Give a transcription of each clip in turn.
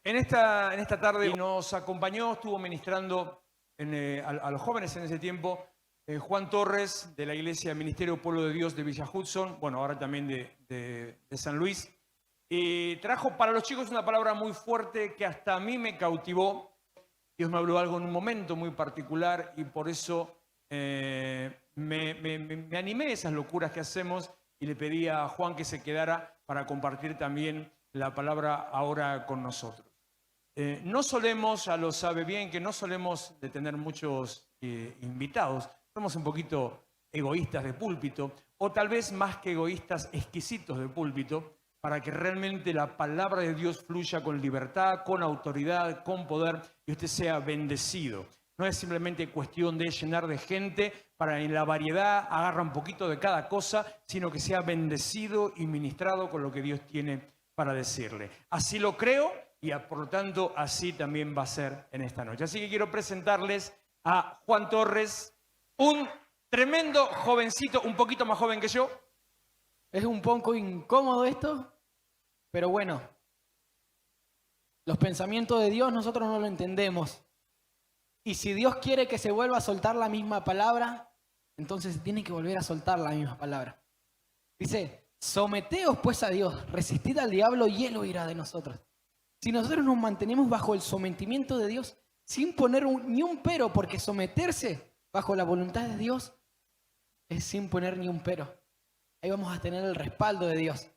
En esta tarde nos acompañó, estuvo ministrando a los jóvenes en ese tiempo, Juan Torres, de la Iglesia Ministerio Pueblo de Dios de Villa Hudson, bueno, ahora también de San Luis. Y trajo para los chicos una palabra muy fuerte que hasta a mí me cautivó. Dios me habló algo en un momento muy particular y por eso me animé a esas locuras que hacemos y le pedí a Juan que se quedara para compartir también la palabra ahora con nosotros. No solemos, ya lo sabe bien, que no solemos de tener muchos invitados. Somos un poquito egoístas de púlpito, o tal vez más que egoístas, exquisitos de púlpito, para que realmente la palabra de Dios fluya con libertad, con autoridad, con poder, y usted sea bendecido. No es simplemente cuestión de llenar de gente para en la variedad agarra un poquito de cada cosa, sino que sea bendecido y ministrado con lo que Dios tiene para decirle. Así lo creo y por lo tanto así también va a ser en esta noche. Así que quiero presentarles a Juan Torres, un tremendo jovencito, un poquito más joven que yo. Es un poco incómodo esto, pero bueno, los pensamientos de Dios nosotros no lo entendemos. Y si Dios quiere que se vuelva a soltar la misma palabra, entonces se tiene que volver a soltar la misma palabra. Dice, someteos pues a Dios, resistid al diablo y él huirá de nosotros. Si nosotros nos mantenemos bajo el sometimiento de Dios, sin poner ni un pero, porque someterse bajo la voluntad de Dios es sin poner ni un pero. Ahí vamos a tener el respaldo de Dios,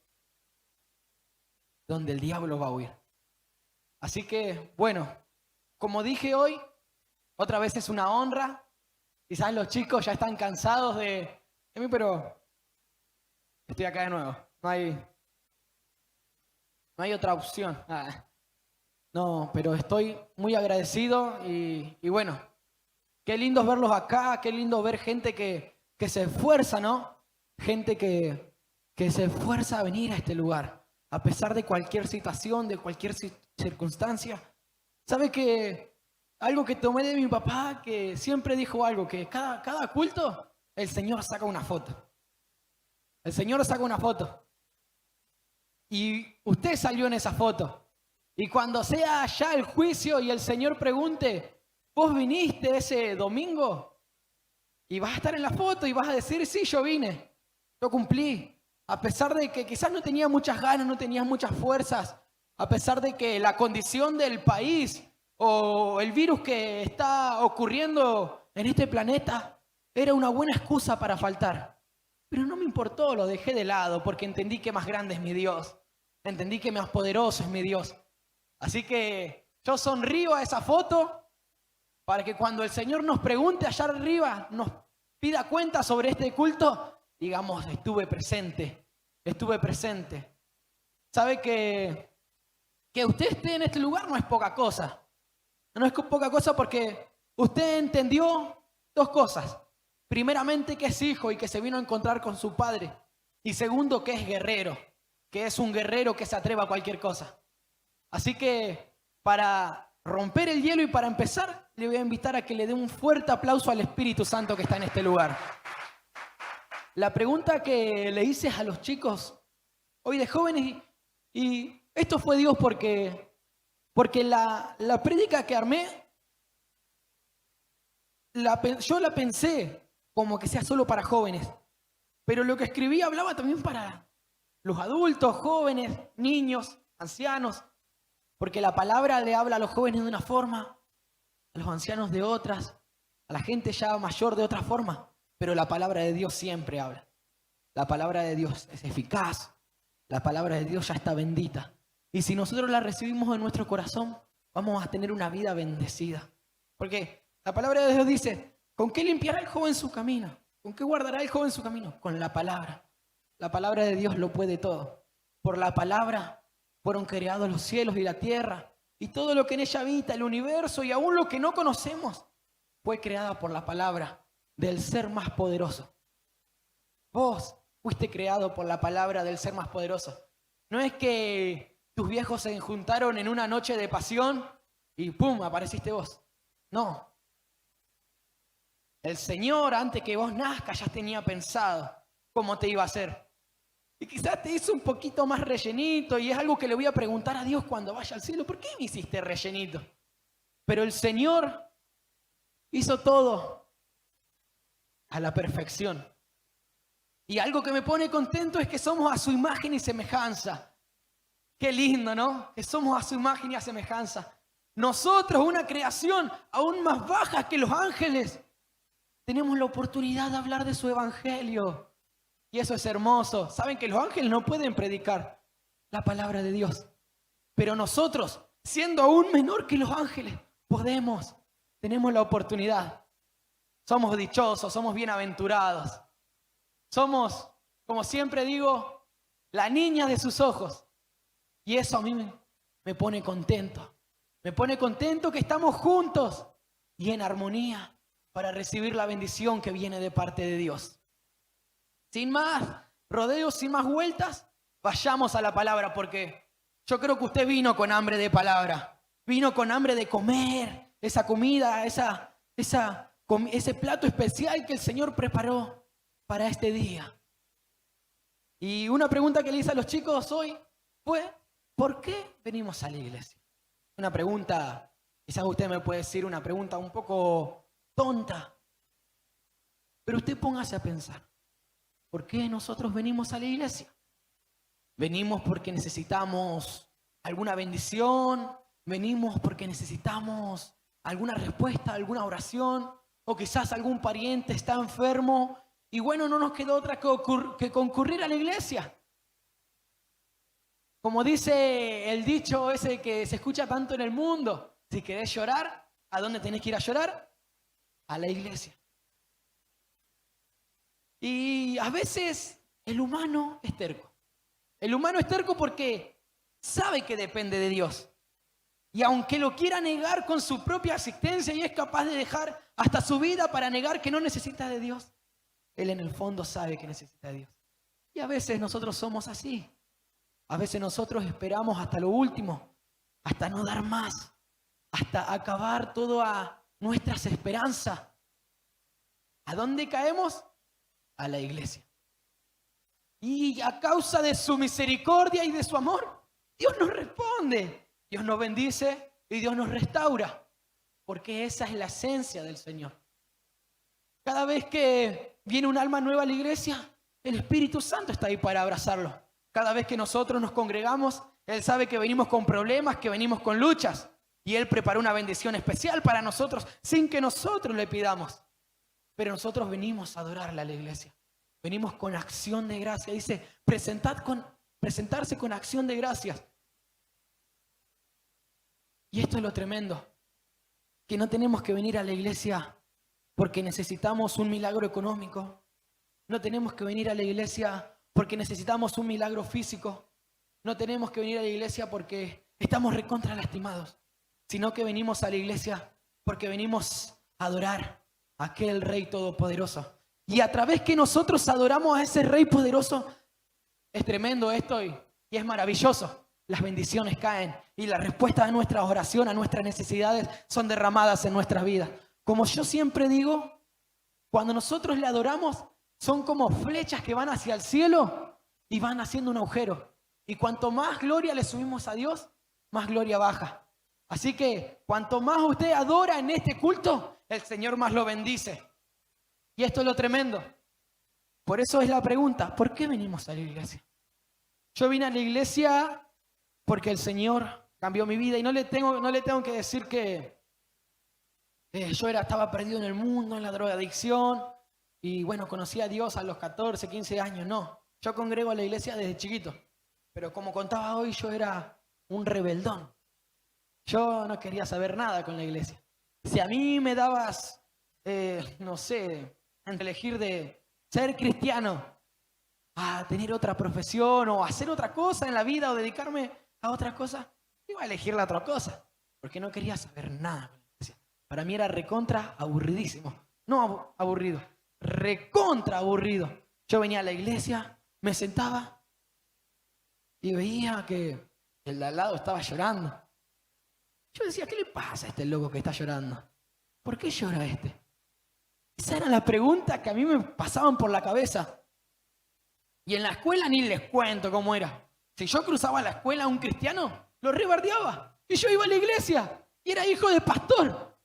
donde el diablo va a huir. Así que, bueno, como dije hoy, otra vez es una honra. Quizás los chicos ya están cansados de mí, pero estoy acá de nuevo. No hay otra opción. No, pero estoy muy agradecido y bueno, qué lindo verlos acá, qué lindo ver gente que se esfuerza, ¿no? Gente que se esfuerza a venir a este lugar, a pesar de cualquier situación, de cualquier circunstancia. ¿Sabe que algo que tomé de mi papá, que siempre dijo algo, que cada culto el Señor saca una foto? El Señor saca una foto. Y usted salió en esa foto. Y cuando sea ya el juicio y el Señor pregunte, ¿vos viniste ese domingo? Y vas a estar en la foto y vas a decir, sí, yo vine. Yo cumplí, a pesar de que quizás no tenía muchas ganas, no tenía muchas fuerzas, a pesar de que la condición del país o el virus que está ocurriendo en este planeta era una buena excusa para faltar. Pero no me importó, lo dejé de lado porque entendí que más grande es mi Dios, entendí que más poderoso es mi Dios. Así que yo sonrío a esa foto para que cuando el Señor nos pregunte allá arriba, nos pida cuenta sobre este culto, digamos, estuve presente. ¿Sabe que usted esté en este lugar no es poca cosa? No es poca cosa porque usted entendió dos cosas. Primeramente, que es hijo y que se vino a encontrar con su padre. Y segundo, que es guerrero, que es un guerrero que se atreva a cualquier cosa. Así que para romper el hielo y para empezar, le voy a invitar a que le dé un fuerte aplauso al Espíritu Santo que está en este lugar. La pregunta que le hice a los chicos hoy de jóvenes, y esto fue Dios porque la prédica que armé, yo la pensé como que sea solo para jóvenes, pero lo que escribí hablaba también para los adultos, jóvenes, niños, ancianos, porque la palabra le habla a los jóvenes de una forma, a los ancianos de otras, a la gente ya mayor de otra forma. Pero la palabra de Dios siempre habla. La palabra de Dios es eficaz. La palabra de Dios ya está bendita. Y si nosotros la recibimos en nuestro corazón, vamos a tener una vida bendecida. Porque la palabra de Dios dice, ¿con qué limpiará el joven su camino? ¿Con qué guardará el joven su camino? Con la palabra. La palabra de Dios lo puede todo. Por la palabra fueron creados los cielos y la tierra. Y todo lo que en ella habita, el universo y aún lo que no conocemos, fue creada por la palabra del ser más poderoso. Vos fuiste creado por la palabra del ser más poderoso. No es que tus viejos se juntaron en una noche de pasión y ¡pum!, apareciste vos. No. El Señor, antes que vos nazcas, ya tenía pensado cómo te iba a hacer. Y quizás te hizo un poquito más rellenito y es algo que le voy a preguntar a Dios cuando vaya al cielo. ¿Por qué me hiciste rellenito? Pero el Señor hizo todo a la perfección. Y algo que me pone contento es que somos a su imagen y semejanza. Qué lindo, ¿no? Que somos a su imagen y a semejanza. Nosotros, una creación aún más baja que los ángeles, tenemos la oportunidad de hablar de su evangelio. Y eso es hermoso. Saben que los ángeles no pueden predicar la palabra de Dios. Pero nosotros, siendo aún menor que los ángeles, tenemos la oportunidad. Somos dichosos, somos bienaventurados. Somos, como siempre digo, la niña de sus ojos. Y eso a mí me pone contento. Me pone contento que estamos juntos y en armonía para recibir la bendición que viene de parte de Dios. Sin más rodeos, sin más vueltas, vayamos a la palabra, porque yo creo que usted vino con hambre de palabra. Vino con hambre de comer esa comida, ese plato especial que el Señor preparó para este día. Y una pregunta que le hice a los chicos hoy fue, ¿por qué venimos a la iglesia? Una pregunta, quizás usted me puede decir una pregunta un poco tonta, pero usted póngase a pensar, ¿por qué nosotros venimos a la iglesia? ¿Venimos porque necesitamos alguna bendición? ¿Venimos porque necesitamos alguna respuesta, alguna oración? ¿O quizás algún pariente está enfermo? Y bueno, no nos quedó otra que concurrir a la iglesia. Como dice el dicho ese que se escucha tanto en el mundo, si querés llorar, ¿a dónde tenés que ir a llorar? A la iglesia. Y a veces el humano es terco. El humano es terco porque sabe que depende de Dios. Y aunque lo quiera negar con su propia existencia y es capaz de dejar hasta su vida para negar que no necesita de Dios, él en el fondo sabe que necesita de Dios. Y a veces nosotros somos así. A veces nosotros esperamos hasta lo último, hasta no dar más, hasta acabar toda nuestras esperanzas. ¿A dónde caemos? A la iglesia. Y a causa de su misericordia y de su amor, Dios nos responde, Dios nos bendice y Dios nos restaura, porque esa es la esencia del Señor. Cada vez que viene un alma nueva a la iglesia, el Espíritu Santo está ahí para abrazarlo. Cada vez que nosotros nos congregamos, Él sabe que venimos con problemas, que venimos con luchas, y Él preparó una bendición especial para nosotros sin que nosotros le pidamos. Pero nosotros venimos a adorarle a la iglesia. Venimos con acción de gracia. Dice, presentarse con acción de gracias. Y esto es lo tremendo, que no tenemos que venir a la iglesia porque necesitamos un milagro económico. No tenemos que venir a la iglesia porque necesitamos un milagro físico. No tenemos que venir a la iglesia porque estamos recontra lastimados, sino que venimos a la iglesia porque venimos a adorar a aquel Rey Todopoderoso. Y a través que nosotros adoramos a ese Rey poderoso, es tremendo esto y es maravilloso. Las bendiciones caen y la respuesta a nuestras oraciones, a nuestras necesidades son derramadas en nuestras vidas. Como yo siempre digo, cuando nosotros le adoramos, son como flechas que van hacia el cielo y van haciendo un agujero. Y cuanto más gloria le subimos a Dios, más gloria baja. Así que cuanto más usted adora en este culto, el Señor más lo bendice. Y esto es lo tremendo. Por eso es la pregunta, ¿por qué venimos a la iglesia? Yo vine a la iglesia porque el Señor cambió mi vida y no le tengo que decir que yo estaba perdido en el mundo, en la drogadicción, y bueno, conocí a Dios a los 14, 15 años. No, yo congrego a la iglesia desde chiquito, pero como contaba hoy, yo era un rebeldón. Yo no quería saber nada con la iglesia. Si a mí me dabas, no sé, elegir de ser cristiano a tener otra profesión o hacer otra cosa en la vida o dedicarme a otra cosa, iba a elegir la otra cosa, porque no quería saber nada con la iglesia. Para mí era recontra aburridísimo. No aburrido, recontra aburrido. Yo venía a la iglesia, me sentaba y veía que el de al lado estaba llorando. Yo decía, ¿qué le pasa a este loco que está llorando? ¿Por qué llora este? Esa era la pregunta que a mí me pasaban por la cabeza. Y en la escuela ni les cuento cómo era. Si yo cruzaba la escuela a un cristiano, lo rebardeaba. Y yo iba a la iglesia y era hijo de pastor.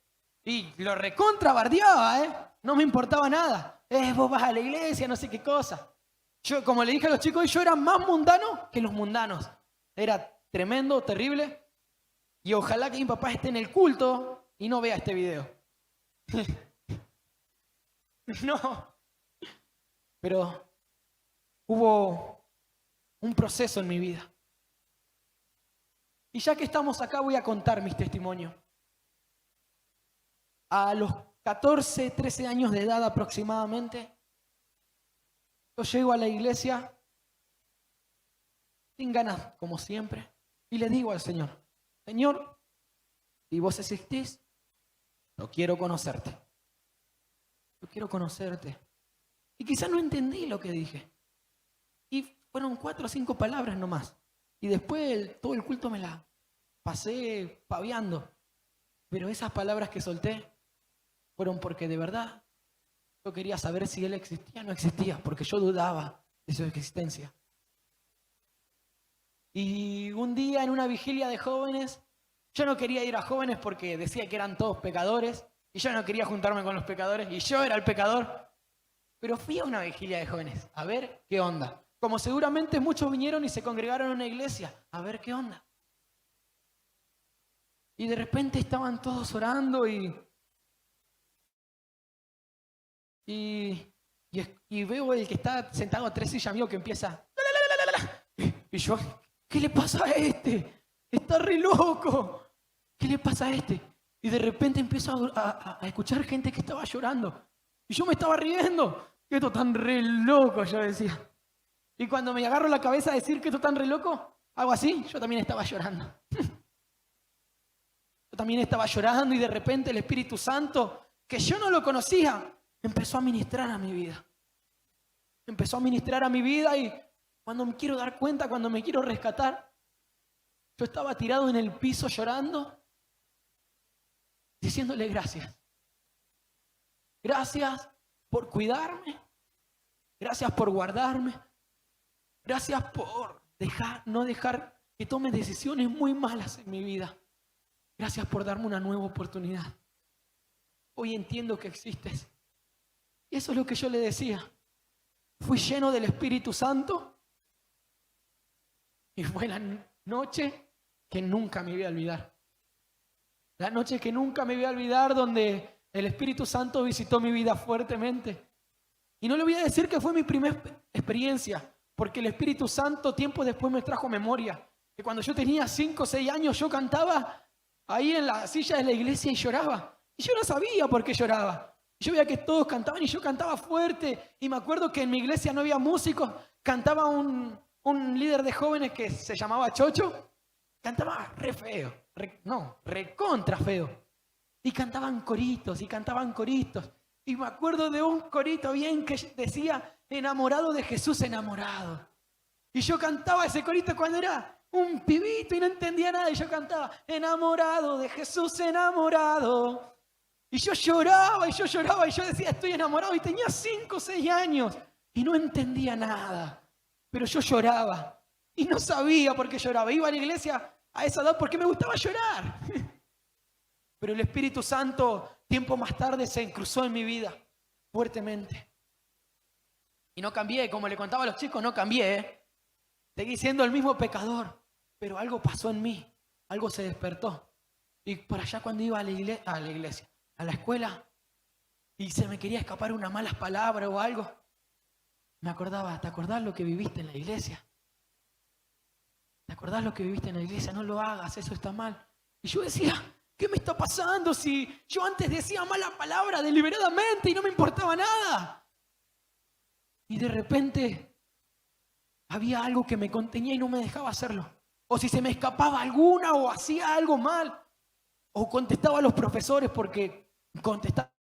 Y lo recontrabardeaba, ¿eh? No me importaba nada. Vos vas a la iglesia, no sé qué cosa. Yo, como le dije a los chicos, yo era más mundano que los mundanos. Era tremendo, terrible. Y ojalá que mi papá esté en el culto y no vea este video. No. Pero hubo un proceso en mi vida. Y ya que estamos acá, voy a contar mis testimonios. A los 14, 13 años de edad aproximadamente, yo llego a la iglesia sin ganas, como siempre, y le digo al Señor, Señor, si vos existís, yo quiero conocerte. Yo quiero conocerte. Y quizás no entendí lo que dije. Y fueron 4 o 5 palabras nomás. Y después todo el culto me la pasé paviando. Pero esas palabras que solté fueron porque de verdad yo quería saber si Él existía o no existía, porque yo dudaba de su existencia. Y un día en una vigilia de jóvenes, yo no quería ir a jóvenes porque decía que eran todos pecadores, y yo no quería juntarme con los pecadores, y yo era el pecador. Pero fui a una vigilia de jóvenes, a ver qué onda. Como seguramente muchos vinieron y se congregaron en una iglesia, a ver qué onda. Y de repente estaban todos orando y veo el que está sentado a 3 sillas mío que empieza. Y yo, ¿qué le pasa a este? Está re loco. ¿Qué le pasa a este? Y de repente empiezo a escuchar gente que estaba llorando. Y yo me estaba riendo. Esto tan re loco, yo decía. Y cuando me agarro la cabeza a decir que esto tan re loco, hago así, yo también estaba llorando. Yo también estaba llorando y de repente el Espíritu Santo, que yo no lo conocía, empezó a ministrar a mi vida. Empezó a ministrar a mi vida y cuando me quiero dar cuenta, cuando me quiero rescatar, yo estaba tirado en el piso llorando, diciéndole gracias. Gracias por cuidarme. Gracias por guardarme. Gracias por no dejar que tome decisiones muy malas en mi vida. Gracias por darme una nueva oportunidad. Hoy entiendo que existes. Y eso es lo que yo le decía. Fui lleno del Espíritu Santo y fue la noche que nunca me voy a olvidar. La noche que nunca me voy a olvidar donde el Espíritu Santo visitó mi vida fuertemente. Y no le voy a decir que fue mi primera experiencia, porque el Espíritu Santo tiempo después me trajo memoria. Que cuando yo tenía 5 o 6 años yo cantaba ahí en la silla de la iglesia y lloraba. Y yo no sabía por qué lloraba. Yo veía que todos cantaban y yo cantaba fuerte. Y me acuerdo que en mi iglesia no había músicos. Cantaba un líder de jóvenes que se llamaba Chocho. Cantaba re feo. Recontra feo. Y cantaban coritos y cantaban coritos. Y me acuerdo de un corito bien que decía, enamorado de Jesús, enamorado. Y yo cantaba ese corito cuando era un pibito y no entendía nada. Y yo cantaba, enamorado de Jesús, enamorado. Y yo lloraba y yo lloraba y yo decía, estoy enamorado. Y tenía 5 o 6 años y no entendía nada. Pero yo lloraba y no sabía por qué lloraba. Iba a la iglesia a esa edad porque me gustaba llorar. Pero el Espíritu Santo, tiempo más tarde, se incruzó en mi vida fuertemente. Y no cambié, como le contaba a los chicos, no cambié, ¿eh? Seguí siendo el mismo pecador, pero algo pasó en mí, algo se despertó. Y por allá cuando iba a la iglesia, a la escuela, y se me quería escapar una mala palabra o algo, me acordaba, ¿te acordás lo que viviste en la iglesia? ¿Te acordás lo que viviste en la iglesia? No lo hagas, eso está mal. Y yo decía, ¿qué me está pasando si yo antes decía mala palabra deliberadamente y no me importaba nada? Y de repente había algo que me contenía y no me dejaba hacerlo. O si se me escapaba alguna o hacía algo mal. O contestaba a los profesores porque contestaba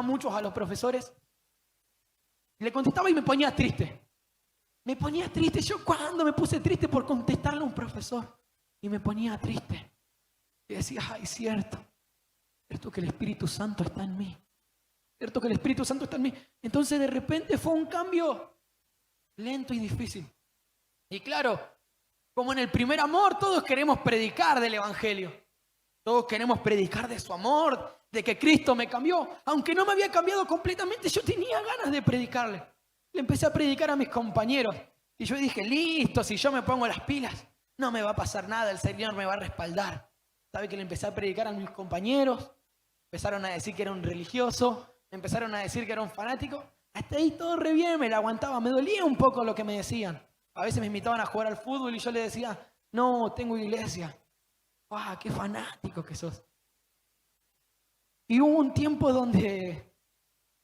muchos a los profesores. Le contestaba y me ponía triste. Me ponía triste. Yo cuando me puse triste por contestarle a un profesor. Y me ponía triste. Y decía, ay, cierto que el Espíritu Santo está en mí. Cierto que el Espíritu Santo está en mí. Entonces de repente fue un cambio lento y difícil. Y claro, como en el primer amor, todos queremos predicar del Evangelio. Todos queremos predicar de su amor, de que Cristo me cambió. Aunque no me había cambiado completamente, yo tenía ganas de predicarle. Le empecé a predicar a mis compañeros. Y yo dije, listo, si yo me pongo las pilas, no me va a pasar nada, el Señor me va a respaldar. ¿Sabe que le empecé a predicar a mis compañeros? Empezaron a decir que era un religioso, empezaron a decir que era un fanático. Hasta ahí todo re bien, me la aguantaba, me dolía un poco lo que me decían. A veces me invitaban a jugar al fútbol y yo le decía, no, tengo iglesia. ¡Wow, qué fanático que sos! Y hubo un tiempo donde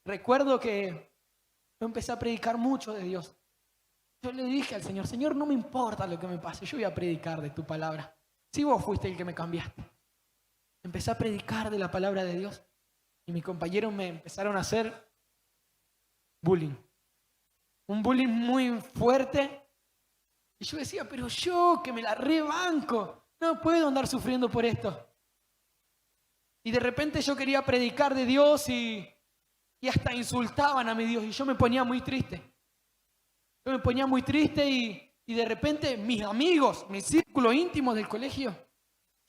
recuerdo que yo empecé a predicar mucho de Dios. Yo le dije al Señor, Señor, no me importa lo que me pase, yo voy a predicar de tu palabra. Si vos fuiste el que me cambiaste. Empecé a predicar de la palabra de Dios y mis compañeros me empezaron a hacer bullying. Un bullying muy fuerte. Y yo decía, pero yo que me la rebanco, no puedo andar sufriendo por esto. Y de repente yo quería predicar de Dios y hasta insultaban a mi Dios y yo me ponía muy triste. Yo me ponía muy triste y de repente mis amigos, mi círculo íntimo del colegio,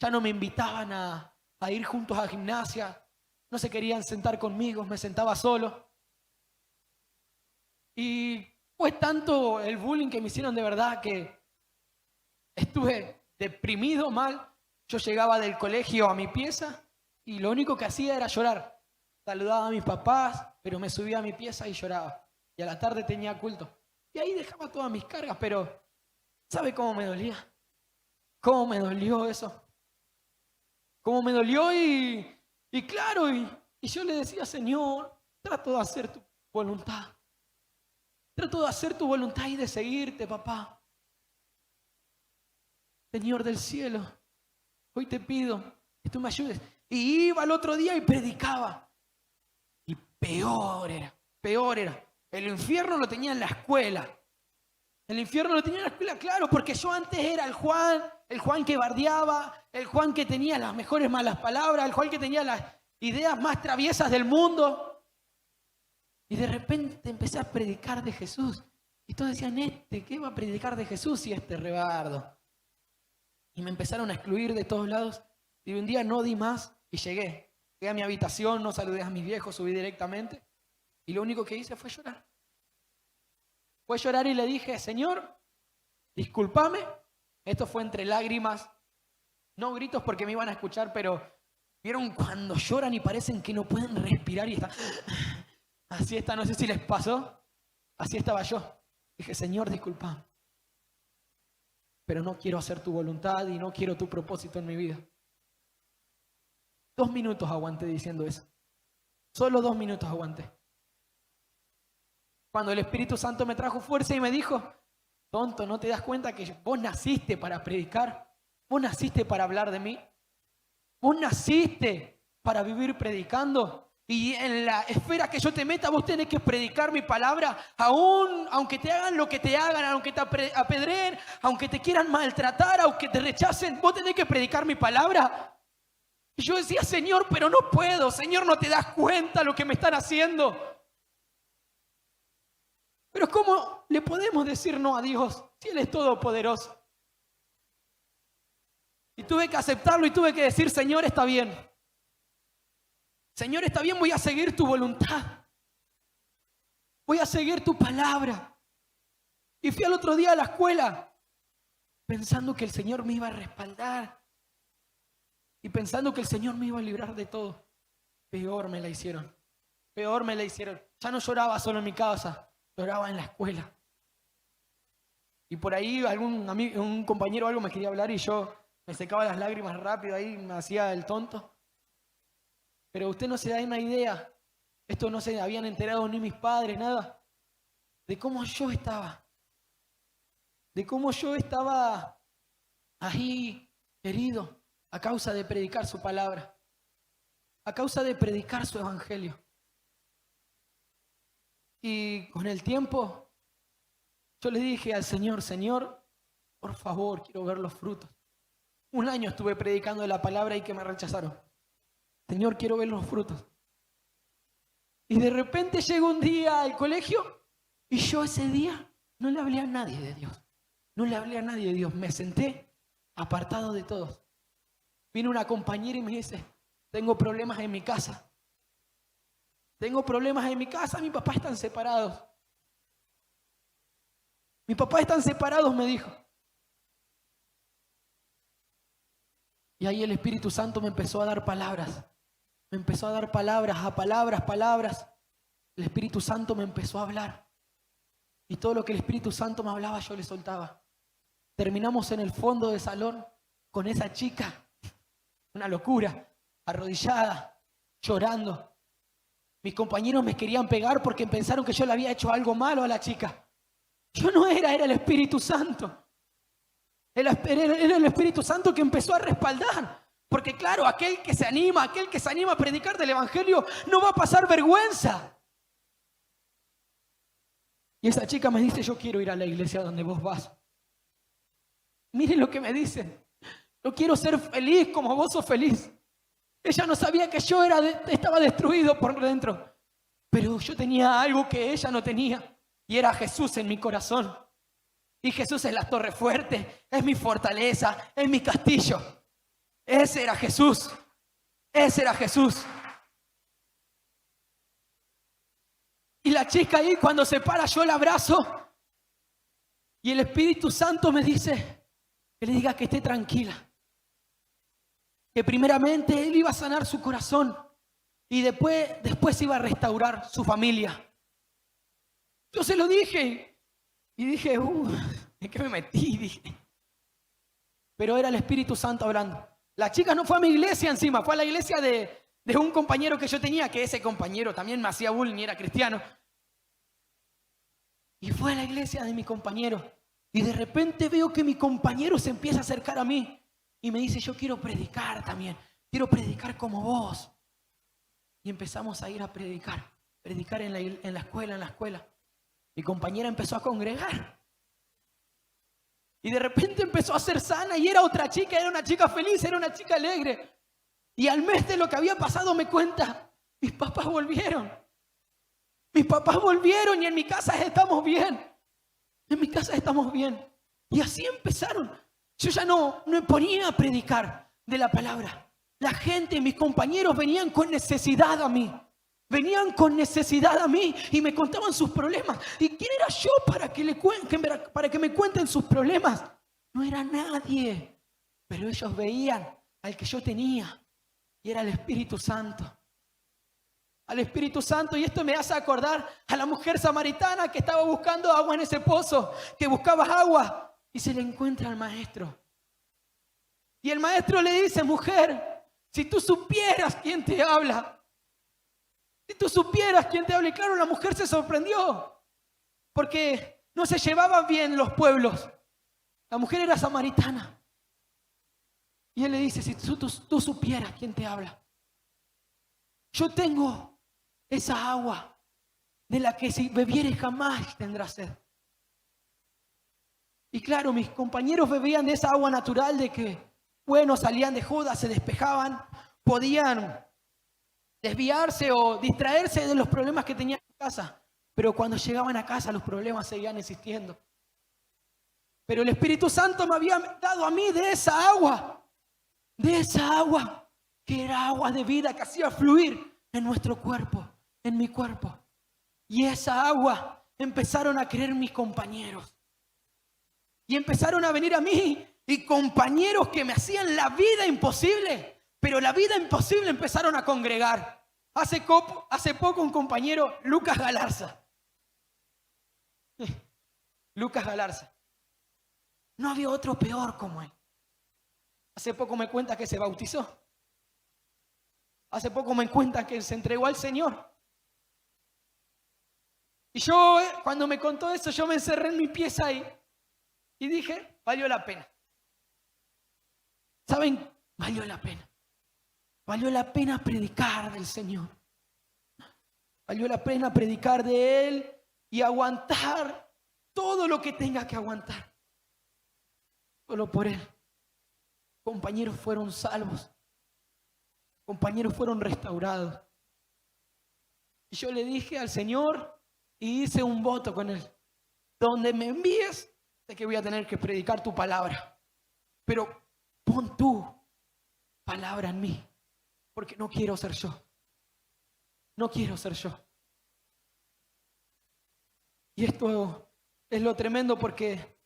ya no me invitaban a ir juntos a gimnasia, no se querían sentar conmigo, me sentaba solo. Y fue tanto el bullying que me hicieron de verdad que estuve deprimido, mal. Yo llegaba del colegio a mi pieza y lo único que hacía era llorar. Saludaba a mis papás, pero me subía a mi pieza y lloraba. Y a la tarde tenía culto. Y ahí dejaba todas mis cargas, pero ¿sabe cómo me dolía? ¿Cómo me dolió eso? ¿Cómo me dolió? Y claro, y yo le decía, Señor, trato de hacer tu voluntad. Trato de hacer tu voluntad y de seguirte, papá. Señor del cielo, hoy te pido que tú me ayudes. Y iba al otro día y predicaba. Y peor era. El infierno lo tenía en la escuela. El infierno lo tenía en la escuela, claro, porque yo antes era el Juan que bardeaba, el Juan que tenía las mejores malas palabras, el Juan que tenía las ideas más traviesas del mundo. Y de repente empecé a predicar de Jesús. Y todos decían, ¿qué va a predicar de Jesús y este rebardo? Y me empezaron a excluir de todos lados. Y un día no di más y llegué. Llegué a mi habitación, no saludé a mis viejos, subí directamente. Y lo único que hice fue llorar. Fue llorar y le dije, Señor, discúlpame. Esto fue entre lágrimas. No gritos porque me iban a escuchar, pero ¿vieron cuando lloran y parecen que no pueden respirar y están... Así está, no sé si les pasó. Así estaba yo. Dije, Señor, discúlpame. Pero no quiero hacer tu voluntad y no quiero tu propósito en mi vida. 2 minutos aguanté diciendo eso. Solo 2 minutos aguanté. Cuando el Espíritu Santo me trajo fuerza y me dijo, tonto, ¿no te das cuenta que vos naciste para predicar? ¿Vos naciste para hablar de mí? ¿Vos naciste para vivir predicando? Y en la esfera que yo te meta, vos tenés que predicar mi palabra, aunque te hagan lo que te hagan, aunque te apedreen, aunque te quieran maltratar, aunque te rechacen, vos tenés que predicar mi palabra. Y yo decía, Señor, pero no puedo, Señor, no te das cuenta lo que me están haciendo. Pero ¿cómo le podemos decir no a Dios si Él es todopoderoso? Y tuve que aceptarlo y tuve que decir, Señor, está bien. Señor, está bien, voy a seguir tu voluntad. Voy a seguir tu palabra. Y fui al otro día a la escuela pensando que el Señor me iba a respaldar. Y pensando que el Señor me iba a librar de todo. Peor me la hicieron. Peor me la hicieron. Ya no lloraba solo en mi casa. Lloraba en la escuela. Y por ahí un compañero o algo me quería hablar y yo me secaba las lágrimas rápido ahí, me hacía el tonto. Pero usted no se da una idea, esto no se habían enterado ni mis padres, nada, de cómo yo estaba. De cómo yo estaba ahí herido a causa de predicar su palabra, a causa de predicar su evangelio. Y con el tiempo, yo le dije al Señor, Señor, por favor, quiero ver los frutos. 1 año estuve predicando la palabra y que me rechazaron. Señor, quiero ver los frutos. Y de repente llegó un día al colegio y yo ese día no le hablé a nadie de Dios. No le hablé a nadie de Dios. Me senté apartado de todos. Vino una compañera y me dice, tengo problemas en mi casa. Tengo problemas en mi casa, mi papá están separados. Mi papá están separados, me dijo. Y ahí el Espíritu Santo me empezó a dar palabras. Me empezó a dar palabras, palabras. El Espíritu Santo me empezó a hablar. Y todo lo que el Espíritu Santo me hablaba, yo le soltaba. Terminamos en el fondo del salón con esa chica. Una locura. Arrodillada, llorando. Mis compañeros me querían pegar porque pensaron que yo le había hecho algo malo a la chica. Yo no era el Espíritu Santo. Era el Espíritu Santo que empezó a respaldar. Porque claro, aquel que se anima a predicar del Evangelio no va a pasar vergüenza. Y esa chica me dice, yo quiero ir a la iglesia donde vos vas. Miren lo que me dice. Yo quiero ser feliz como vos sos feliz. Ella no sabía que yo estaba destruido por dentro. Pero yo tenía algo que ella no tenía. Y era Jesús en mi corazón. Y Jesús es la torre fuerte, es mi fortaleza, es mi castillo. Ese era Jesús. Ese era Jesús. Y la chica ahí cuando se para yo la abrazo. Y el Espíritu Santo me dice que le diga que esté tranquila. Que primeramente Él iba a sanar su corazón. Y después iba a restaurar su familia. Yo se lo dije. Y dije, ¿en qué me metí? Dije. Pero era el Espíritu Santo hablando. La chica no fue a mi iglesia encima, fue a la iglesia de un compañero que yo tenía, que ese compañero también me hacía bullying y era cristiano. Y fue a la iglesia de mi compañero. Y de repente veo que mi compañero se empieza a acercar a mí. Y me dice, yo quiero predicar también. Quiero predicar como vos. Y empezamos a ir a predicar. Predicar en la escuela. Mi compañera empezó a congregar. Y de repente empezó a ser sana y era otra chica, era una chica feliz, era una chica alegre. Y al mes de lo que había pasado me cuenta, mis papás volvieron. Mis papás volvieron y en mi casa estamos bien. En mi casa estamos bien. Y así empezaron. Yo ya no me ponía a predicar de la palabra. La gente, mis compañeros venían con necesidad a mí. Venían con necesidad a mí y me contaban sus problemas. ¿Y quién era yo para que me cuenten sus problemas? No era nadie. Pero ellos veían al que yo tenía. Y era el Espíritu Santo. Al Espíritu Santo. Y esto me hace acordar a la mujer samaritana que estaba buscando agua en ese pozo. Que buscaba agua. Y se le encuentra al maestro. Y el maestro le dice, mujer, si tú supieras quién te habla. Si tú supieras quién te habla. Y claro, la mujer se sorprendió. Porque no se llevaban bien los pueblos. La mujer era samaritana. Y él le dice, si tú supieras quién te habla. Yo tengo esa agua de la que si bebieres jamás tendrás sed. Y claro, mis compañeros bebían de esa agua natural de que, bueno, salían de joda, se despejaban, podían desviarse o distraerse de los problemas que tenían en casa. Pero cuando llegaban a casa los problemas seguían existiendo. Pero el Espíritu Santo me había dado a mí de esa agua que era agua de vida que hacía fluir en nuestro cuerpo, en mi cuerpo. Y esa agua empezaron a querer mis compañeros. Y empezaron a venir a mí y compañeros que me hacían la vida imposible, pero la vida imposible empezaron a congregar. Hace poco un compañero, Lucas Galarza. Lucas Galarza. No había otro peor como él. Hace poco me cuenta que se bautizó. Hace poco me cuenta que se entregó al Señor. Y yo, cuando me contó eso, yo me encerré en mi pieza ahí. Y dije, valió la pena. ¿Saben? Valió la pena. Valió la pena predicar del Señor. Valió la pena predicar de Él y aguantar todo lo que tenga que aguantar. Solo por Él. Compañeros fueron salvos. Compañeros fueron restaurados. Y yo le dije al Señor y hice un voto con Él. donde me envíes, sé que voy a tener que predicar tu palabra. Pero pon tu palabra en mí, porque no quiero ser yo. No quiero ser yo. Y esto es lo tremendo porque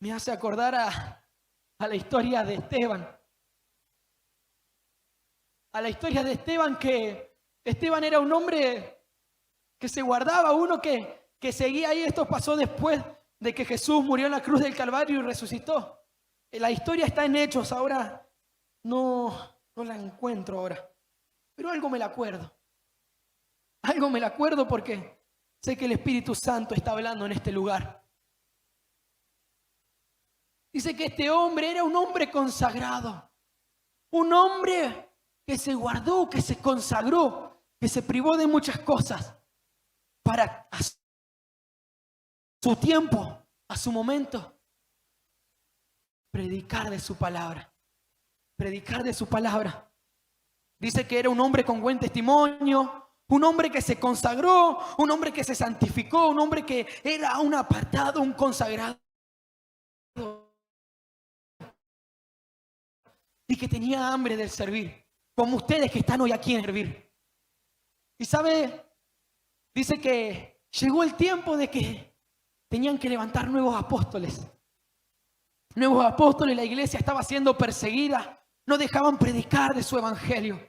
me hace acordar a la historia de Esteban. A la historia de Esteban, que Esteban era un hombre que se guardaba, uno que seguía ahí. Esto pasó después de que Jesús murió en la cruz del Calvario y resucitó. La historia está en Hechos, ahora no la encuentro ahora. Pero algo me la acuerdo. Algo me la acuerdo porque sé que el Espíritu Santo está hablando en este lugar. Dice que este hombre era un hombre consagrado. Un hombre que se guardó, que se consagró, que se privó de muchas cosas para a su tiempo, a su momento, predicar de su palabra. Predicar de su palabra. Dice que era un hombre con buen testimonio, un hombre que se consagró, un hombre que se santificó, un hombre que era un apartado, un consagrado. Y que tenía hambre del servir, como ustedes que están hoy aquí en servir. Y sabe, dice que llegó el tiempo de que tenían que levantar nuevos apóstoles. Nuevos apóstoles, la iglesia estaba siendo perseguida, no dejaban predicar de su evangelio.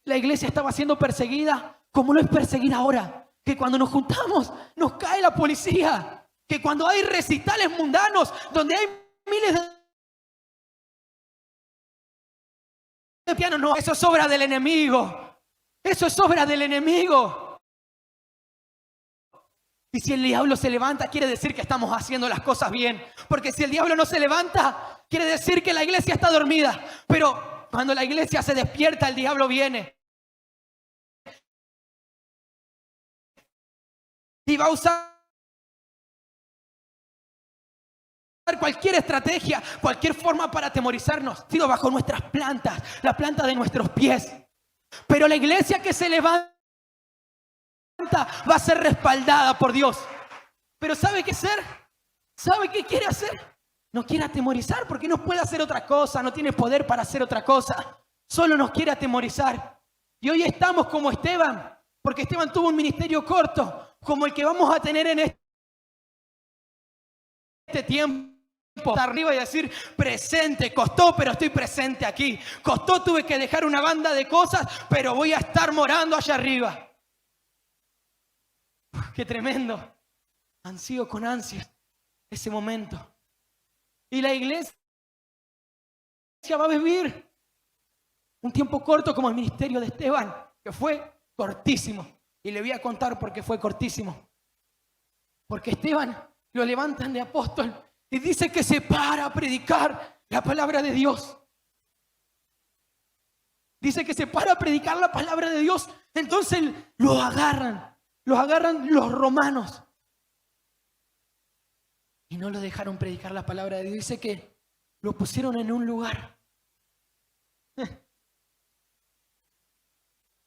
La iglesia estaba siendo perseguida como lo es perseguida ahora, que cuando nos juntamos nos cae la policía, que cuando hay recitales mundanos donde hay miles de pianos, no, eso es obra del enemigo. Eso es obra del enemigo. Y si el diablo se levanta, quiere decir que estamos haciendo las cosas bien. Porque si el diablo no se levanta, quiere decir que la iglesia está dormida. Pero cuando la iglesia se despierta, el diablo viene. Y va a usar cualquier estrategia, cualquier forma para atemorizarnos, sido bajo nuestras plantas, la planta de nuestros pies. Pero la iglesia que se levanta va a ser respaldada por Dios. Pero ¿sabe qué hacer? ¿Sabe qué quiere hacer? No quiere atemorizar porque no puede hacer otra cosa, no tiene poder para hacer otra cosa. Solo nos quiere atemorizar. Y hoy estamos como Esteban, porque Esteban tuvo un ministerio corto, como el que vamos a tener en este tiempo. Estar arriba y decir presente, costó, pero estoy presente aquí. Costó, tuve que dejar una banda de cosas, pero voy a estar morando allá arriba. Qué tremendo. Ansío con ansias ese momento. Y la iglesia va a vivir un tiempo corto como el ministerio de Esteban, que fue cortísimo. Y le voy a contar por qué fue cortísimo. Porque Esteban lo levantan de apóstol y dice que se para a predicar la palabra de Dios. Dice que se para a predicar la palabra de Dios. Entonces lo agarran los romanos. Y no lo dejaron predicar la palabra de Dios. Dice que lo pusieron en un lugar.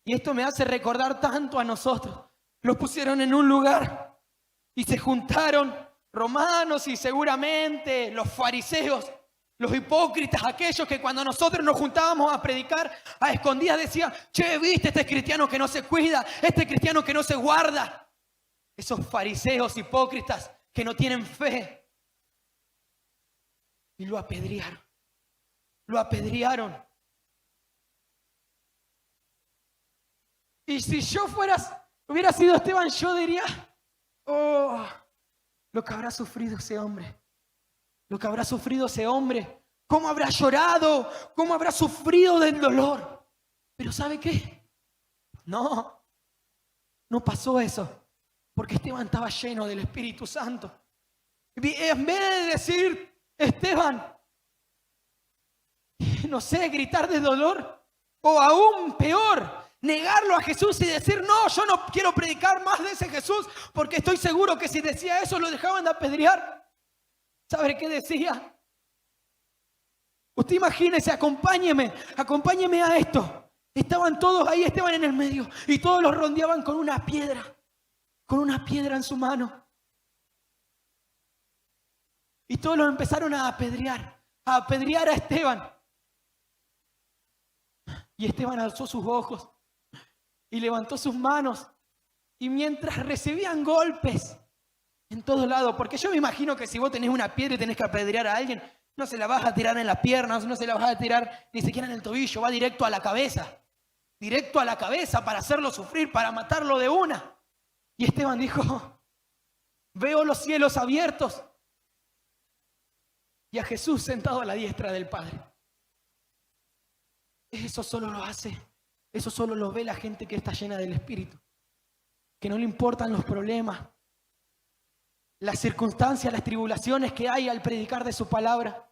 Y esto me hace recordar tanto a nosotros. Los pusieron en un lugar y se juntaron romanos y seguramente los fariseos, los hipócritas, aquellos que cuando nosotros nos juntábamos a predicar a escondidas decían, che, viste este cristiano que no se cuida, este cristiano que no se guarda. Esos fariseos hipócritas que no tienen fe. Y lo apedrearon. Lo apedrearon. Y si yo hubiera sido Esteban, yo diría, oh, lo que habrá sufrido ese hombre. Lo que habrá sufrido ese hombre. Cómo habrá llorado. Cómo habrá sufrido del dolor. Pero ¿sabe qué? No pasó eso. Porque Esteban estaba lleno del Espíritu Santo. En vez de decir, Esteban, no sé, gritar de dolor. O aún peor, negarlo a Jesús y decir, no, yo no quiero predicar más de ese Jesús, porque estoy seguro que si decía eso lo dejaban de apedrear. ¿Sabe qué decía? Usted imagínese, acompáñeme a esto. Estaban todos ahí, Esteban en el medio, y todos los rodeaban con una piedra en su mano. Y todos lo empezaron a apedrear a Esteban. Y Esteban alzó sus ojos y levantó sus manos. Y mientras recibían golpes en todos lados, porque yo me imagino que si vos tenés una piedra y tenés que apedrear a alguien, no se la vas a tirar en las piernas, no se la vas a tirar ni siquiera en el tobillo, va directo a la cabeza. Directo a la cabeza para hacerlo sufrir, para matarlo de una. Y Esteban dijo, veo los cielos abiertos y a Jesús sentado a la diestra del Padre. Eso solo lo hace, eso solo lo ve la gente que está llena del Espíritu. Que no le importan los problemas, las circunstancias, las tribulaciones que hay al predicar de su palabra,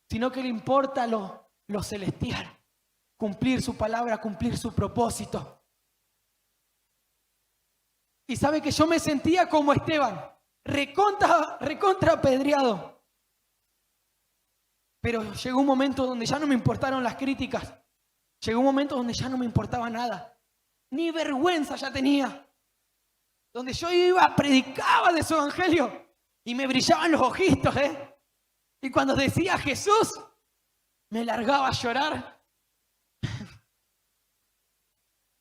sino que le importa lo celestial, cumplir su palabra, cumplir su propósito. Y sabe que yo me sentía como Esteban, recontra apedreado. Pero llegó un momento donde ya no me importaron las críticas. Llegó un momento donde ya no me importaba nada. Ni vergüenza ya tenía. Donde yo iba, predicaba de su evangelio y me brillaban los ojitos, Y cuando decía Jesús, me largaba a llorar.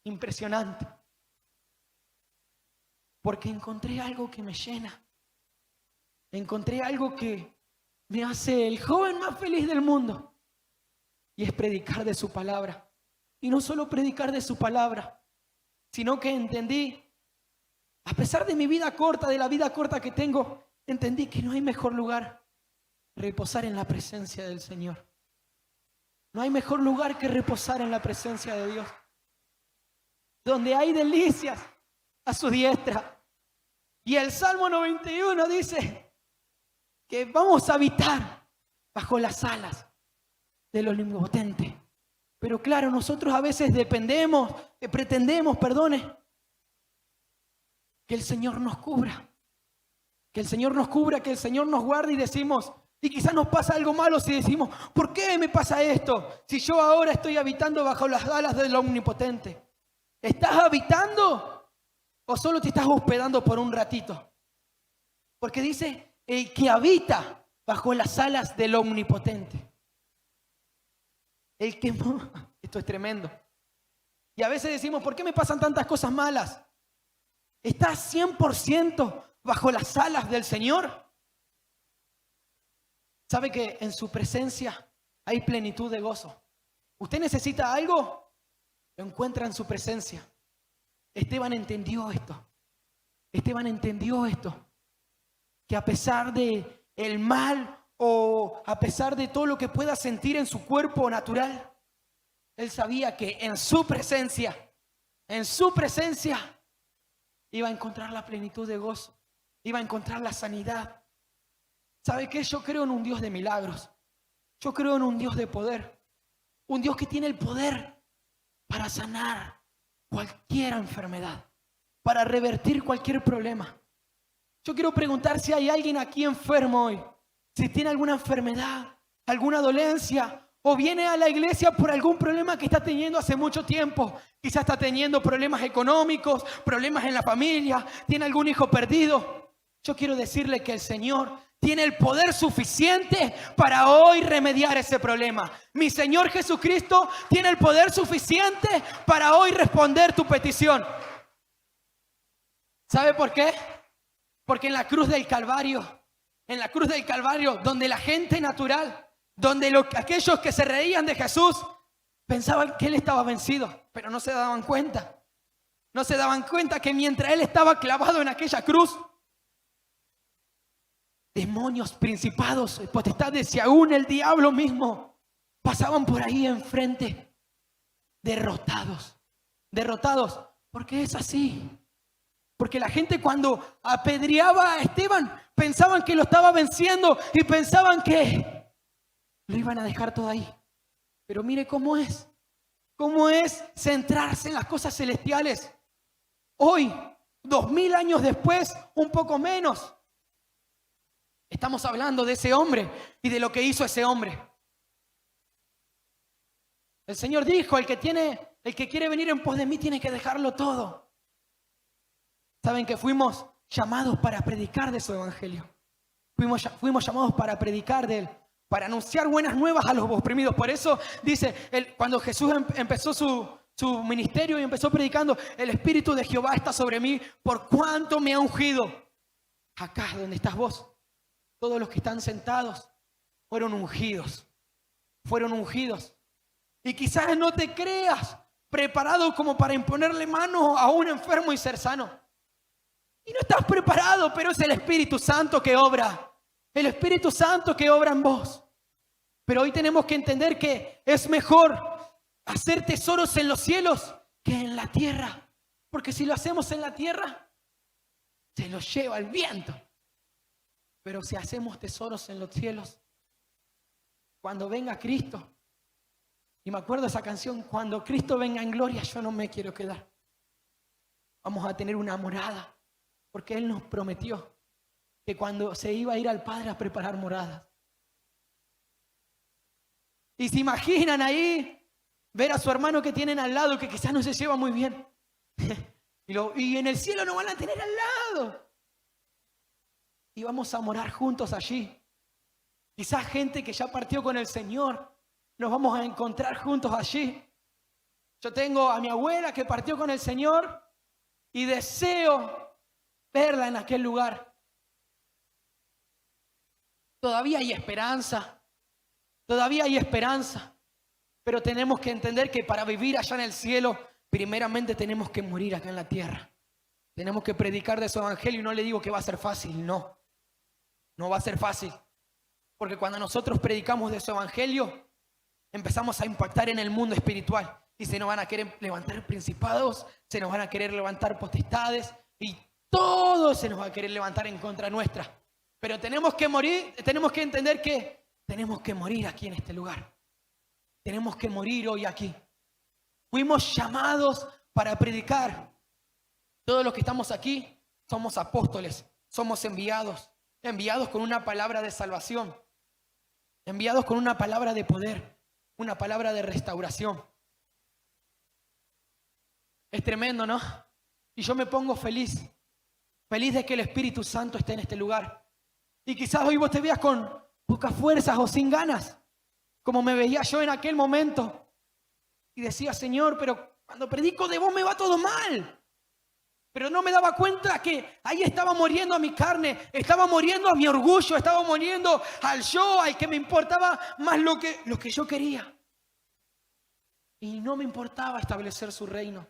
Impresionante. Porque encontré algo que me llena. Encontré algo que me hace el joven más feliz del mundo. Y es predicar de su palabra. Y no solo predicar de su palabra, sino que entendí, a pesar de mi vida corta, de la vida corta que tengo, entendí que no hay mejor lugar que reposar en la presencia del Señor. No hay mejor lugar que reposar en la presencia de Dios. Donde hay delicias a su diestra. Y el Salmo 91 dice que vamos a habitar bajo las alas del Omnipotente. Pero claro, nosotros a veces pretendemos, que el Señor nos cubra. Que el Señor nos cubra, que el Señor nos guarde y decimos, y quizás nos pasa algo malo si decimos, ¿por qué me pasa esto? Si yo ahora estoy habitando bajo las alas del Omnipotente. ¿Estás habitando o solo te estás hospedando por un ratito? Porque dice, el que habita bajo las alas del Omnipotente. Esto es tremendo. Y a veces decimos, ¿por qué me pasan tantas cosas malas? ¿Estás 100% bajo las alas del Señor? ¿Sabe que en su presencia hay plenitud de gozo? ¿Usted necesita algo? Lo encuentra en su presencia. Esteban entendió esto. Que a pesar de el mal o a pesar de todo lo que pueda sentir en su cuerpo natural, él sabía que en su presencia, iba a encontrar la plenitud de gozo, iba a encontrar la sanidad. ¿Sabe qué? Yo creo en un Dios de milagros. Yo creo en un Dios de poder. Un Dios que tiene el poder para sanar cualquier enfermedad, para revertir cualquier problema. Yo quiero preguntar si hay alguien aquí enfermo hoy. Si tiene alguna enfermedad, alguna dolencia, o viene a la iglesia por algún problema que está teniendo hace mucho tiempo. Quizás está teniendo problemas económicos, problemas en la familia, tiene algún hijo perdido. Yo quiero decirle que el Señor tiene el poder suficiente para hoy remediar ese problema. Mi Señor Jesucristo tiene el poder suficiente para hoy responder tu petición. ¿Sabe por qué? Porque en la cruz del Calvario, donde la gente natural, donde aquellos que se reían de Jesús pensaban que Él estaba vencido, pero no se daban cuenta. No se daban cuenta que mientras Él estaba clavado en aquella cruz, demonios, principados, potestades y aún el diablo mismo pasaban por ahí enfrente, derrotados, porque es así. Porque la gente cuando apedreaba a Esteban pensaban que lo estaba venciendo y pensaban que lo iban a dejar todo ahí. Pero mire cómo es centrarse en las cosas celestiales. Hoy, 2000 años después, un poco menos, estamos hablando de ese hombre y de lo que hizo ese hombre. El Señor dijo, el que quiere venir en pos de mí tiene que dejarlo todo. Saben que fuimos llamados para predicar de su evangelio, fuimos llamados para predicar de Él, para anunciar buenas nuevas a los oprimidos. Por eso dice, cuando Jesús empezó su ministerio y empezó predicando, el Espíritu de Jehová está sobre mí, por cuanto me ha ungido. Acá donde estás vos, todos los que están sentados fueron ungidos. Fueron ungidos. Y quizás no te creas preparado como para imponerle mano a un enfermo y ser sano. Y no estás preparado, pero es el Espíritu Santo que obra. El Espíritu Santo que obra en vos. Pero hoy tenemos que entender que es mejor hacer tesoros en los cielos que en la tierra. Porque si lo hacemos en la tierra, se los lleva el viento. Pero si hacemos tesoros en los cielos, cuando venga Cristo, y me acuerdo esa canción, cuando Cristo venga en gloria, yo no me quiero quedar. Vamos a tener una morada, porque Él nos prometió que cuando se iba a ir al Padre a preparar moradas. Y se imaginan ahí ver a su hermano que tienen al lado, que quizás no se lleva muy bien. Y en el cielo nos van a tener al lado. Y vamos a morar juntos allí. Quizás gente que ya partió con el Señor, nos vamos a encontrar juntos allí. Yo tengo a mi abuela que partió con el Señor y deseo verla en aquel lugar. Todavía hay esperanza, todavía hay esperanza, pero tenemos que entender que para vivir allá en el cielo, primeramente tenemos que morir acá en la tierra. Tenemos que predicar de su evangelio y no le digo que va a ser fácil, no va a ser fácil. Porque cuando nosotros predicamos de su evangelio, empezamos a impactar en el mundo espiritual y se nos van a querer levantar principados, se nos van a querer levantar potestades y todo se nos va a querer levantar en contra nuestra. Pero tenemos que morir, tenemos que entender que tenemos que morir aquí en este lugar. Tenemos que morir hoy aquí. Fuimos llamados para predicar. Todos los que estamos aquí somos apóstoles, somos enviados con una palabra de salvación, enviados con una palabra de poder, una palabra de restauración. Es tremendo, ¿no? Y yo me pongo feliz de que el Espíritu Santo esté en este lugar. Y quizás hoy vos te veas con pocas fuerzas o sin ganas, como me veía yo en aquel momento. Y decía, Señor, pero cuando predico de vos me va todo mal. Pero no me daba cuenta que ahí estaba muriendo a mi carne, estaba muriendo a mi orgullo, estaba muriendo al yo, al que me importaba más lo que yo quería. Y no me importaba establecer su reino.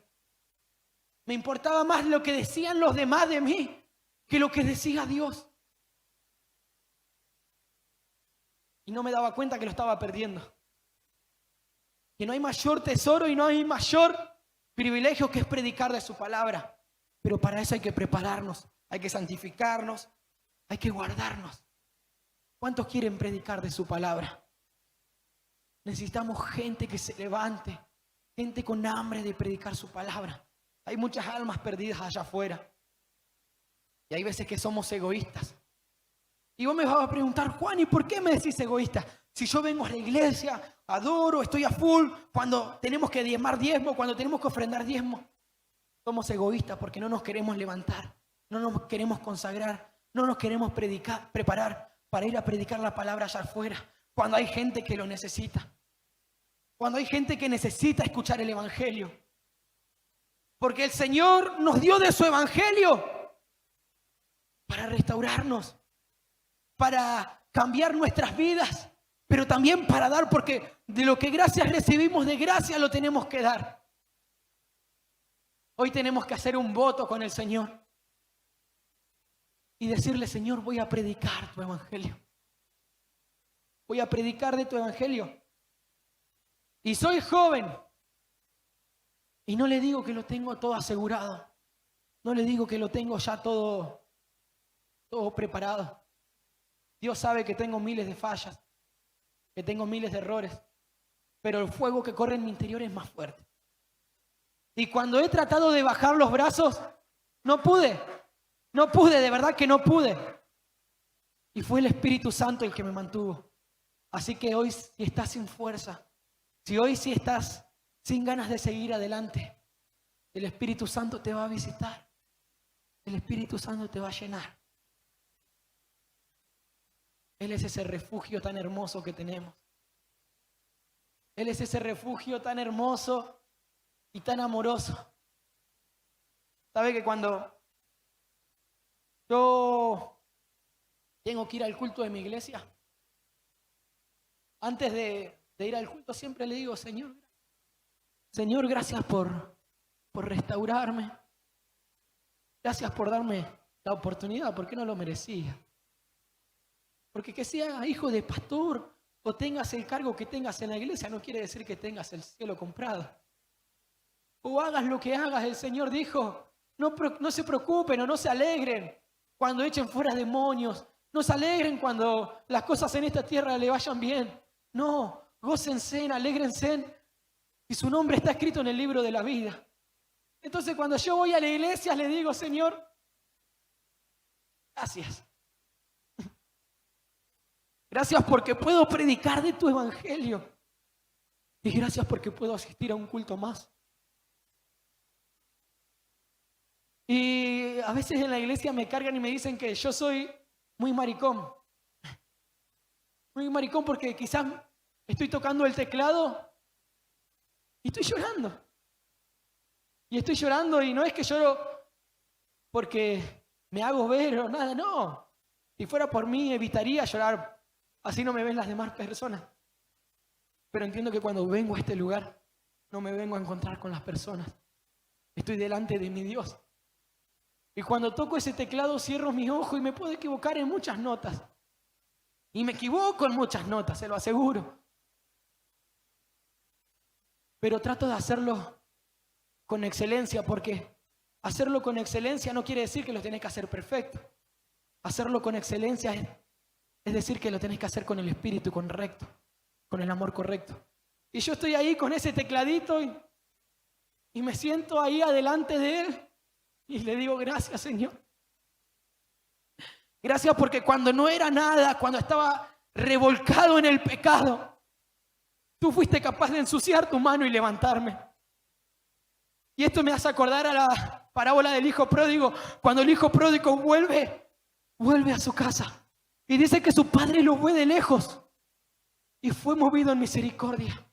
Me importaba más lo que decían los demás de mí que lo que decía Dios. Y no me daba cuenta que lo estaba perdiendo. Que no hay mayor tesoro y no hay mayor privilegio que es predicar de su palabra. Pero para eso hay que prepararnos, hay que santificarnos, hay que guardarnos. ¿Cuántos quieren predicar de su palabra? Necesitamos gente que se levante, gente con hambre de predicar su palabra. Hay muchas almas perdidas allá afuera. Y hay veces que somos egoístas. Y vos me vas a preguntar, Juan, ¿y por qué me decís egoísta? Si yo vengo a la iglesia, adoro, estoy a full, cuando tenemos que diezmar diezmo, cuando tenemos que ofrendar diezmo. Somos egoístas porque no nos queremos levantar, no nos queremos consagrar, no nos queremos preparar para ir a predicar la palabra allá afuera, cuando hay gente que lo necesita, cuando hay gente que necesita escuchar el evangelio. Porque el Señor nos dio de su evangelio para restaurarnos, para cambiar nuestras vidas, pero también para dar, porque de lo que gracias recibimos, de gracia lo tenemos que dar. Hoy tenemos que hacer un voto con el Señor y decirle, Señor, voy a predicar tu evangelio. Voy a predicar de tu evangelio. Y soy joven. Y no le digo que lo tengo todo asegurado. No le digo que lo tengo ya todo preparado. Dios sabe que tengo miles de fallas, que tengo miles de errores. Pero el fuego que corre en mi interior es más fuerte. Y cuando he tratado de bajar los brazos, no pude, de verdad que no pude. Y fue el Espíritu Santo el que me mantuvo. Así que hoy, si estás sin fuerza, si estás sin ganas de seguir adelante, el Espíritu Santo te va a visitar. El Espíritu Santo te va a llenar. Él es ese refugio tan hermoso que tenemos. Él es ese refugio tan hermoso y tan amoroso. ¿Sabe que cuando yo tengo que ir al culto de mi iglesia, antes de ir al culto siempre le digo, Señor, gracias por restaurarme. Gracias por darme la oportunidad, porque no lo merecía. Porque que seas hijo de pastor o tengas el cargo que tengas en la iglesia no quiere decir que tengas el cielo comprado. O hagas lo que hagas, el Señor dijo, no se preocupen o no se alegren cuando echen fuera demonios. No se alegren cuando las cosas en esta tierra le vayan bien. No, gócense, alégrense. Y su nombre está escrito en el libro de la vida. Entonces cuando yo voy a la iglesia le digo, Señor, gracias. Gracias porque puedo predicar de tu evangelio. Y gracias porque puedo asistir a un culto más. Y a veces en la iglesia me cargan y me dicen que yo soy muy maricón. Muy maricón porque quizás estoy tocando el teclado y estoy llorando. Y estoy llorando y no es que lloro porque me hago ver o nada, no. Si fuera por mí evitaría llorar. Así no me ven las demás personas. Pero entiendo que cuando vengo a este lugar, no me vengo a encontrar con las personas. Estoy delante de mi Dios. Y cuando toco ese teclado, cierro mis ojos y me puedo equivocar en muchas notas. Y me equivoco en muchas notas, se lo aseguro. Pero trato de hacerlo con excelencia, porque hacerlo con excelencia no quiere decir que lo tenés que hacer perfecto. Hacerlo con excelencia es decir que lo tenés que hacer con el espíritu correcto, con el amor correcto. Y yo estoy ahí con ese tecladito y me siento ahí adelante de Él y le digo, gracias, Señor. Gracias porque cuando no era nada, cuando estaba revolcado en el pecado, tú fuiste capaz de ensuciar tu mano y levantarme. Y esto me hace acordar a la parábola del hijo pródigo, cuando el hijo pródigo vuelve a su casa. Y dice que su padre lo ve de lejos y fue movido en misericordia.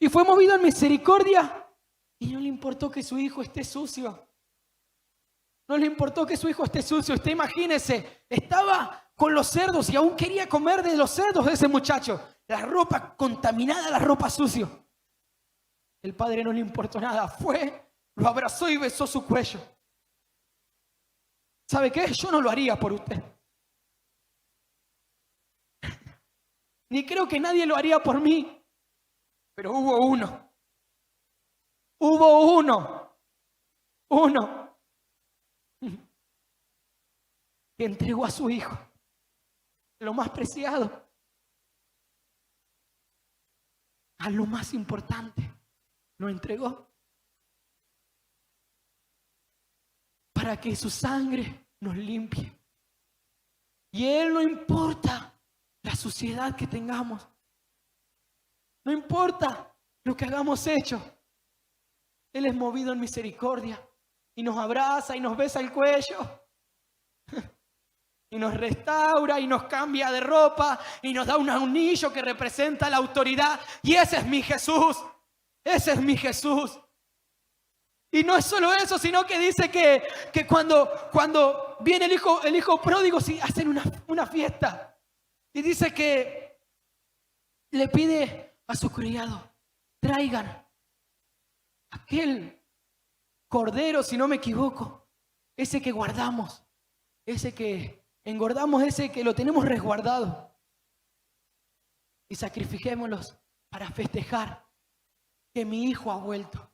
Y fue movido en misericordia y no le importó que su hijo esté sucio. No le importó que su hijo esté sucio. Usted imagínese, estaba con los cerdos y aún quería comer de los cerdos de ese muchacho. La ropa contaminada, la ropa sucia. El padre no le importó nada. Fue, lo abrazó y besó su cuello. ¿Sabe qué? Yo no lo haría por usted. Ni creo que nadie lo haría por mí. Pero hubo uno. Hubo uno. Uno. Que entregó a su hijo. Lo más preciado. A lo más importante. Lo entregó. Para que su sangre nos limpie. Y Él no importa la suciedad que tengamos. No importa lo que hagamos hecho. Él es movido en misericordia y nos abraza y nos besa el cuello y nos restaura y nos cambia de ropa y nos da un anillo que representa la autoridad. Y ese es mi Jesús. Ese es mi Jesús. Y no es solo eso, sino que dice que cuando viene el hijo pródigo, sí, hacen una fiesta. Y dice que le pide a su criado, traigan aquel cordero, si no me equivoco, ese que guardamos, ese que engordamos, ese que lo tenemos resguardado. Y sacrifiquémoslos para festejar que mi hijo ha vuelto.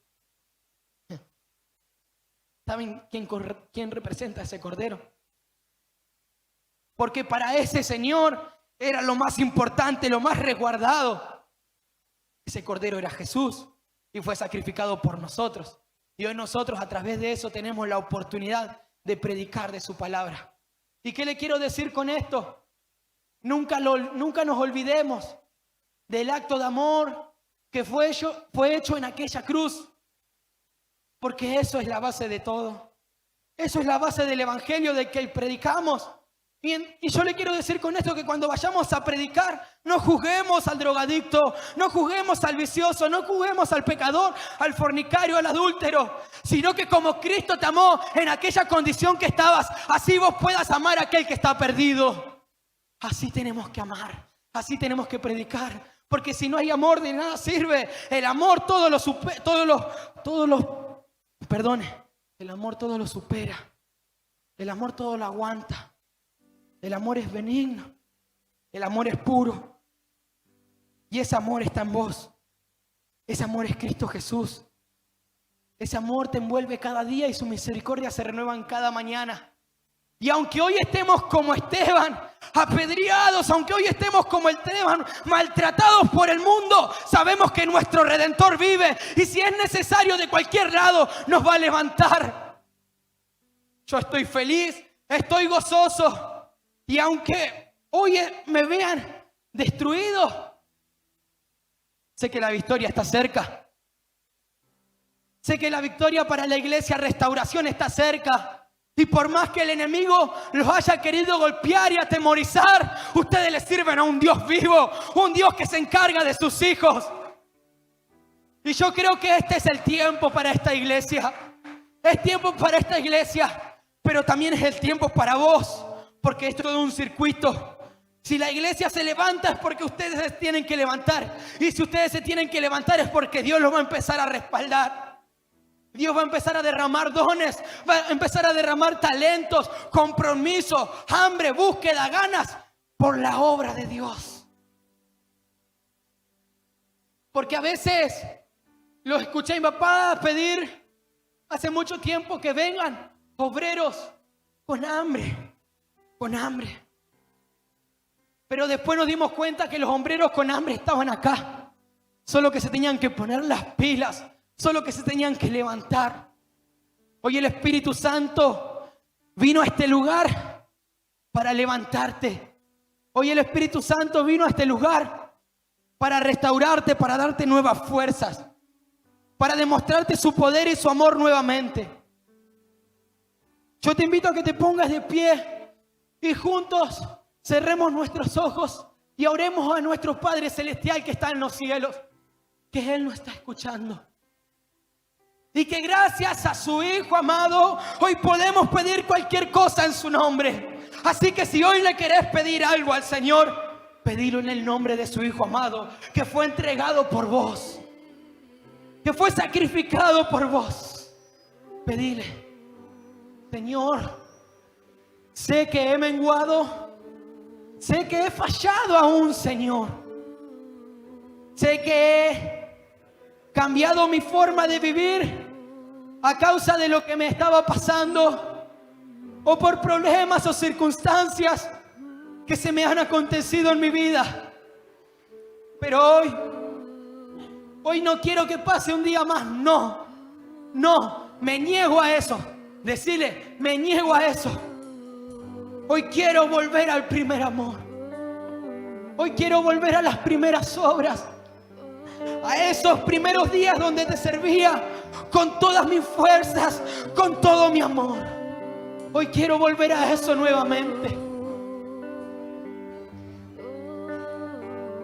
¿Saben quién representa a ese cordero? Porque para ese Señor era lo más importante, lo más resguardado. Ese cordero era Jesús y fue sacrificado por nosotros. Y hoy nosotros a través de eso tenemos la oportunidad de predicar de su palabra. ¿Y qué le quiero decir con esto? Nunca nos olvidemos del acto de amor que fue hecho en aquella cruz. Porque eso es la base de todo. Eso es la base del evangelio del que predicamos. Y yo le quiero decir con esto que cuando vayamos a predicar, no juzguemos al drogadicto, no juzguemos al vicioso, no juzguemos al pecador, al fornicario, al adúltero, sino que como Cristo te amó en aquella condición que estabas, así vos puedas amar a aquel que está perdido. Así tenemos que amar, así tenemos que predicar, porque si no hay amor de nada sirve. El amor el amor todo lo supera, el amor todo lo aguanta. El amor es benigno, el amor es puro y ese amor está en vos. Ese amor es Cristo Jesús. Ese amor te envuelve cada día y su misericordia se renuevan cada mañana. Y aunque hoy estemos como Esteban, apedreados, aunque hoy estemos como Esteban, maltratados por el mundo, sabemos que nuestro Redentor vive y si es necesario de cualquier lado nos va a levantar. Yo estoy feliz, estoy gozoso. Y aunque hoy me vean destruido, sé que la victoria está cerca. Sé que la victoria para la iglesia Restauración está cerca. Y por más que el enemigo los haya querido golpear y atemorizar, ustedes le sirven a un Dios vivo, un Dios que se encarga de sus hijos. Y yo creo que este es el tiempo para esta iglesia. Es tiempo para esta iglesia, pero también es el tiempo para vos. Porque esto es todo un circuito. Si la iglesia se levanta es porque ustedes se tienen que levantar. Y si ustedes se tienen que levantar es porque Dios los va a empezar a respaldar. Dios va a empezar a derramar dones, va a empezar a derramar talentos, compromiso, hambre, búsqueda, ganas por la obra de Dios. Porque a veces los escuché a mi papá pedir hace mucho tiempo que vengan obreros con hambre. Con hambre. Pero después nos dimos cuenta que los obreros con hambre estaban acá. Solo que se tenían que poner las pilas. Solo que se tenían que levantar. Hoy el Espíritu Santo vino a este lugar para levantarte. Hoy el Espíritu Santo vino a este lugar para restaurarte, para darte nuevas fuerzas. Para demostrarte su poder y su amor nuevamente. Yo te invito a que te pongas de pie. Y juntos cerremos nuestros ojos y oremos a nuestro Padre Celestial que está en los cielos, que Él nos está escuchando. Y que gracias a su Hijo amado, hoy podemos pedir cualquier cosa en su nombre. Así que si hoy le querés pedir algo al Señor, pedilo en el nombre de su Hijo amado, que fue entregado por vos, que fue sacrificado por vos. Pedile, Señor, sé que he menguado, sé que he fallado aún, Señor. Sé que he cambiado mi forma de vivir a causa de lo que me estaba pasando o por problemas o circunstancias que se me han acontecido en mi vida. Pero hoy no quiero que pase un día más. No, me niego a eso. Decirle, me niego a eso. Hoy quiero volver al primer amor. Hoy quiero volver a las primeras obras. A esos primeros días donde te servía con todas mis fuerzas, con todo mi amor. Hoy quiero volver a eso nuevamente.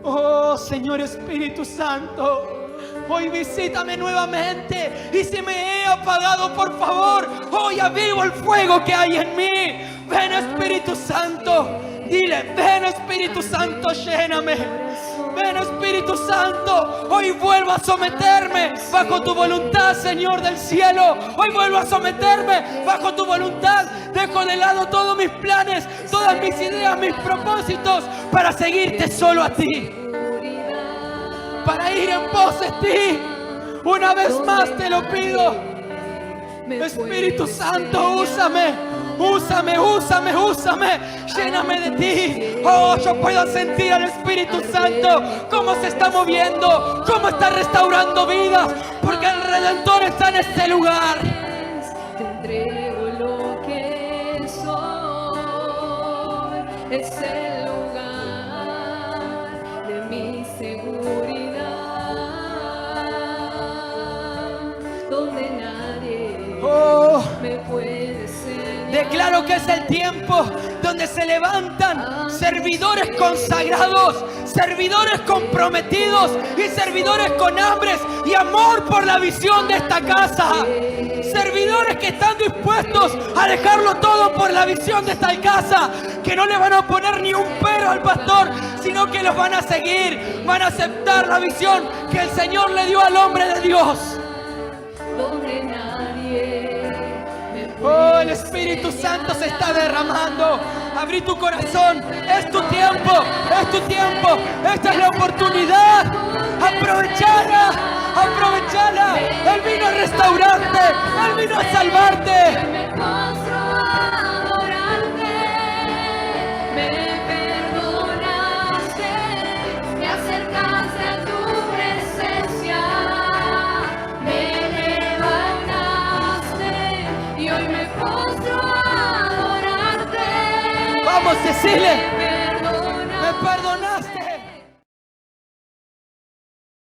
Oh Señor Espíritu Santo, hoy visítame nuevamente. Y si me he apagado, por favor, hoy avivo el fuego que hay en mí. Ven Espíritu Santo. Dile, ven Espíritu Santo, lléname. Ven Espíritu Santo. Hoy vuelvo a someterme bajo tu voluntad, Señor del cielo. Hoy vuelvo a someterme bajo tu voluntad. Dejo de lado todos mis planes, todas mis ideas, mis propósitos, para seguirte solo a ti, para ir en pos de ti. Una vez más te lo pido. Espíritu Santo, úsame. Úsame, úsame, úsame. Lléname de ti. Oh, yo puedo sentir al Espíritu Santo cómo se está moviendo, cómo está restaurando vidas, porque el Redentor está en este lugar. Te entrego lo que soy. Es el lugar de mi seguridad, donde nadie me puede señalar. Declaro que es el tiempo donde se levantan servidores consagrados, servidores comprometidos y servidores con hambre y amor por la visión de esta casa. Servidores que están dispuestos a dejarlo todo por la visión de esta casa, que no le van a poner ni un pero al pastor, sino que los van a seguir, van a aceptar la visión que el Señor le dio al hombre de Dios. donde nadie me Oh, el Espíritu Santo se está derramando. Abrí tu corazón. Es tu tiempo. Es tu tiempo. Esta es la oportunidad. Aprovechala. Aprovechala. Él vino a restaurarte. Él vino a salvarte. me postro a adorarte, me perdonaste, me acercaste a tu presencia, me levantaste y hoy me postro a adorarte. Vamos, decirle.